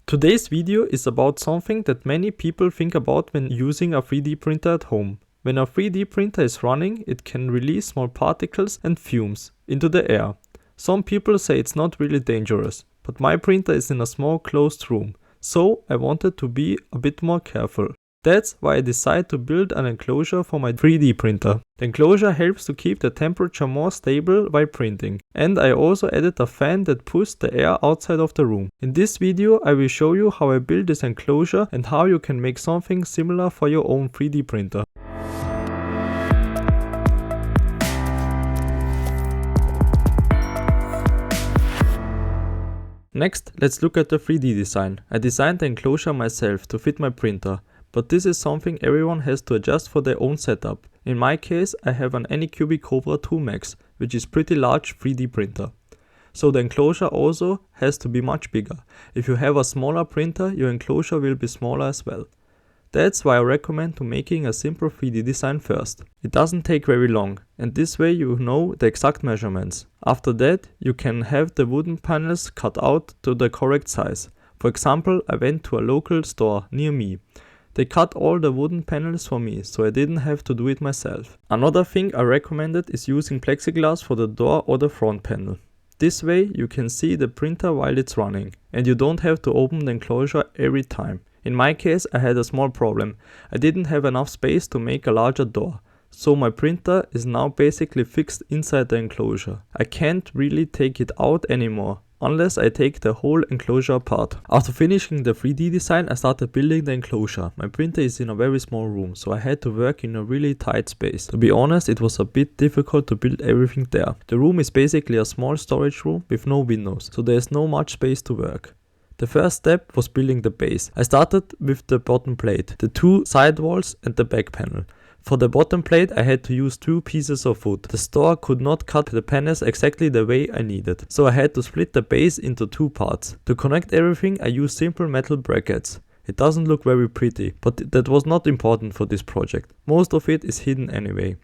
Today's video is about something that many people think about when using a 3D printer at home. When a 3D printer is running, it can release small particles and fumes into the air. Some people say it's not really dangerous, but my printer is in a small closed room, so I wanted to be a bit more careful. That's why I decided to build an enclosure for my 3D printer. The enclosure helps to keep the temperature more stable while printing. And I also added a fan that pushes the air outside of the room. In this video I will show you how I built this enclosure and how you can make something similar for your own 3D printer. Next, let's look at the 3D design. I designed the enclosure myself to fit my printer. But this is something everyone has to adjust for their own setup. In my case, I have an Anycubic Cobra 2 Max, which is pretty large 3D printer. So the enclosure also has to be much bigger. If you have a smaller printer, your enclosure will be smaller as well. That's why I recommend to making a simple 3D design first. It doesn't take very long, and this way you know the exact measurements. After that, you can have the wooden panels cut out to the correct size. For example, I went to a local store near me. They cut all the wooden panels for me, so I didn't have to do it myself. Another thing I recommended is using plexiglass for the door or the front panel. This way you can see the printer while it's running, and you don't have to open the enclosure every time. In my case, I had a small problem. I didn't have enough space to make a larger door, so my printer is now basically fixed inside the enclosure. I can't really take it out anymore, unless I take the whole enclosure apart. After finishing the 3D design, I started building the enclosure. My printer is in a very small room, so I had to work in a really tight space. To be honest, it was a bit difficult to build everything there. The room is basically a small storage room with no windows, so there is no much space to work. The first step was building the base. I started with the bottom plate, the two side walls and the back panel. For the bottom plate I had to use 2 pieces of wood. The store could not cut the panels exactly the way I needed, so I had to split the base into 2 parts. To connect everything I used simple metal brackets. It doesn't look very pretty, but that was not important for this project. Most of it is hidden anyway.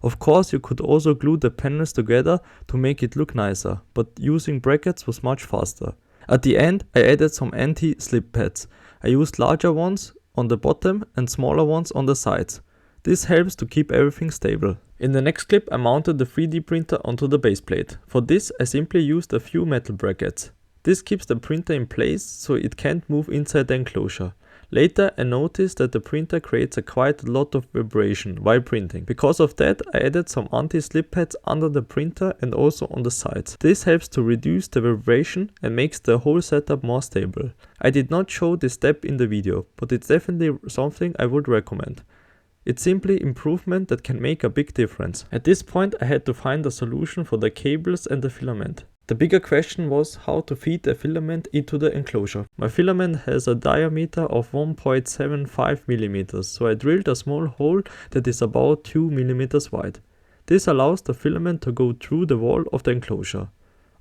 Of course you could also glue the panels together to make it look nicer, but using brackets was much faster. At the end I added some anti-slip pads. I used larger ones on the bottom and smaller ones on the sides. This helps to keep everything stable. In the next clip I mounted the 3D printer onto the base plate. For this I simply used a few metal brackets. This keeps the printer in place so it can't move inside the enclosure. Later I noticed that the printer creates quite a lot of vibration while printing. Because of that I added some anti-slip pads under the printer and also on the sides. This helps to reduce the vibration and makes the whole setup more stable. I did not show this step in the video, but it's definitely something I would recommend. It's simply improvement that can make a big difference. At this point I had to find a solution for the cables and the filament. The bigger question was how to feed the filament into the enclosure. My filament has a diameter of 1.75 mm, so I drilled a small hole that is about 2 mm wide. This allows the filament to go through the wall of the enclosure.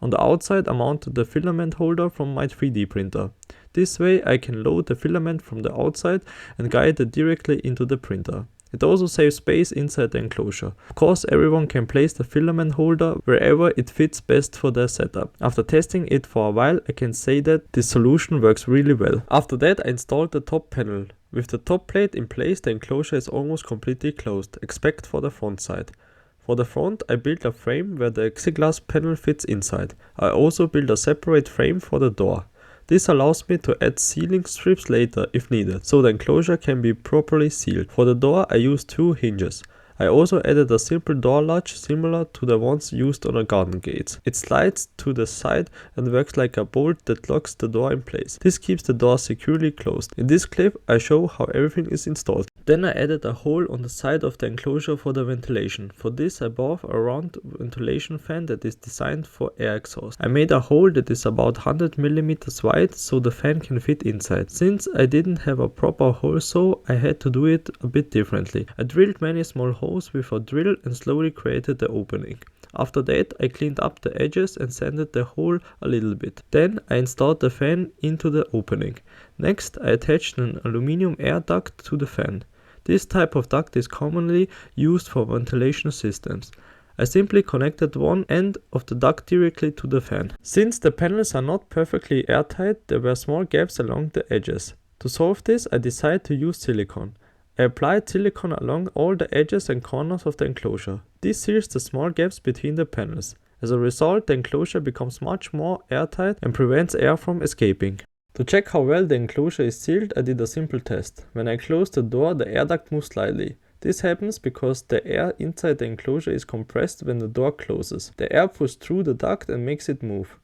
On the outside I mounted the filament holder from my 3D printer. This way I can load the filament from the outside and guide it directly into the printer. It also saves space inside the enclosure. Of course everyone can place the filament holder wherever it fits best for their setup. After testing it for a while I can say that this solution works really well. After that I installed the top panel. With the top plate in place the enclosure is almost completely closed, except for the front side. For the front I built a frame where the plexiglass panel fits inside. I also built a separate frame for the door. This allows me to add sealing strips later if needed, so the enclosure can be properly sealed. For the door I used 2 hinges. I also added a simple door latch similar to the ones used on a garden gates. It slides to the side and works like a bolt that locks the door in place. This keeps the door securely closed. In this clip I show how everything is installed. Then I added a hole on the side of the enclosure for the ventilation. For this I bought a round ventilation fan that is designed for air exhaust. I made a hole that is about 100 mm wide so the fan can fit inside. Since I didn't have a proper hole saw, I had to do it a bit differently. I drilled many small holes with a drill and slowly created the opening. After that I cleaned up the edges and sanded the hole a little bit. Then I installed the fan into the opening. Next I attached an aluminum air duct to the fan. This type of duct is commonly used for ventilation systems. I simply connected one end of the duct directly to the fan. Since the panels are not perfectly airtight, there were small gaps along the edges. To solve this, I decided to use silicone. I applied silicone along all the edges and corners of the enclosure. This seals the small gaps between the panels. As a result, the enclosure becomes much more airtight and prevents air from escaping. To check how well the enclosure is sealed, I did a simple test. When I close the door, the air duct moves slightly. This happens because the air inside the enclosure is compressed when the door closes. The air pushes through the duct and makes it move.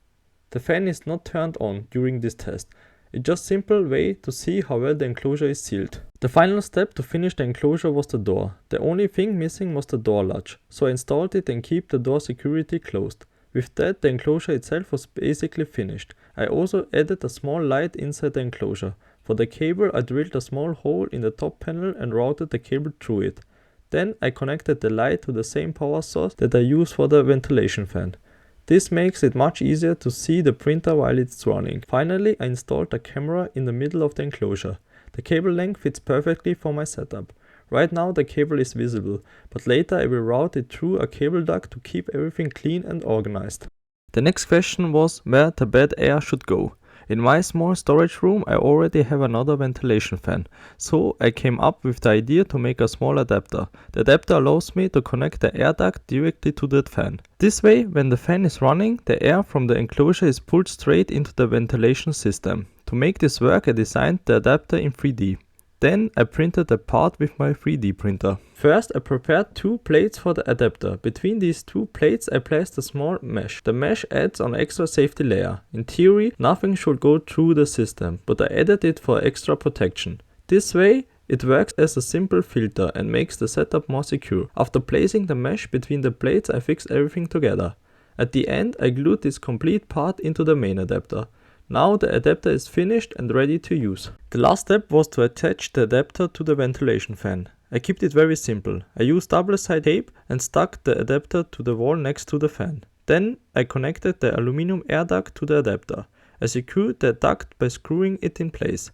The fan is not turned on during this test. It's just a simple way to see how well the enclosure is sealed. The final step to finish the enclosure was the door. The only thing missing was the door latch, so I installed it and keep the door security closed. With that, the enclosure itself was basically finished. I also added a small light inside the enclosure. For the cable, I drilled a small hole in the top panel and routed the cable through it. Then I connected the light to the same power source that I use for the ventilation fan. This makes it much easier to see the printer while it's running. Finally, I installed a camera in the middle of the enclosure. The cable length fits perfectly for my setup. Right now the cable is visible, but later I will route it through a cable duct to keep everything clean and organized. The next question was where the bad air should go. In my small storage room I already have another ventilation fan, so I came up with the idea to make a small adapter. The adapter allows me to connect the air duct directly to the fan. This way, when the fan is running, the air from the enclosure is pulled straight into the ventilation system. To make this work, I designed the adapter in 3D. Then I printed a part with my 3D printer. First I prepared two plates for the adapter. Between these two plates I placed a small mesh. The mesh adds an extra safety layer. In theory, nothing should go through the system, but I added it for extra protection. This way it works as a simple filter and makes the setup more secure. After placing the mesh between the plates, I fixed everything together. At the end I glued this complete part into the main adapter. Now the adapter is finished and ready to use. The last step was to attach the adapter to the ventilation fan. I kept it very simple. I used double-sided tape and stuck the adapter to the wall next to the fan. Then I connected the aluminum air duct to the adapter. I secured the duct by screwing it in place.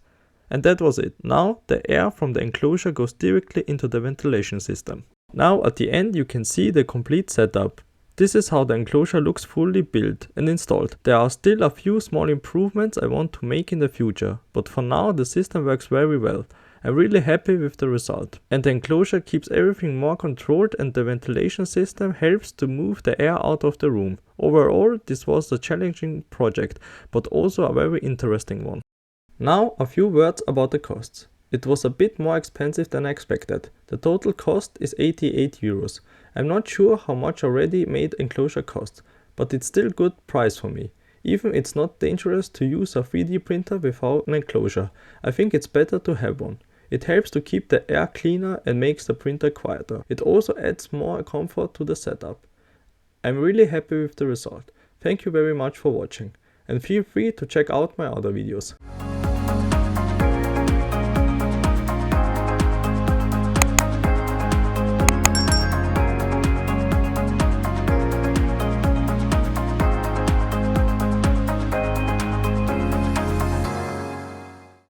And that was it. Now the air from the enclosure goes directly into the ventilation system. Now at the end you can see the complete setup. This is how the enclosure looks fully built and installed. There are still a few small improvements I want to make in the future, but for now the system works very well. I'm really happy with the result. And the enclosure keeps everything more controlled and the ventilation system helps to move the air out of the room. Overall, this was a challenging project, but also a very interesting one. Now a few words about the costs. It was a bit more expensive than I expected. The total cost is 88 euros. I'm not sure how much a ready-made enclosure costs, but it's still good price for me. Even it's not dangerous to use a 3D printer without an enclosure. I think it's better to have one. It helps to keep the air cleaner and makes the printer quieter. It also adds more comfort to the setup. I'm really happy with the result. Thank you very much for watching, and feel free to check out my other videos.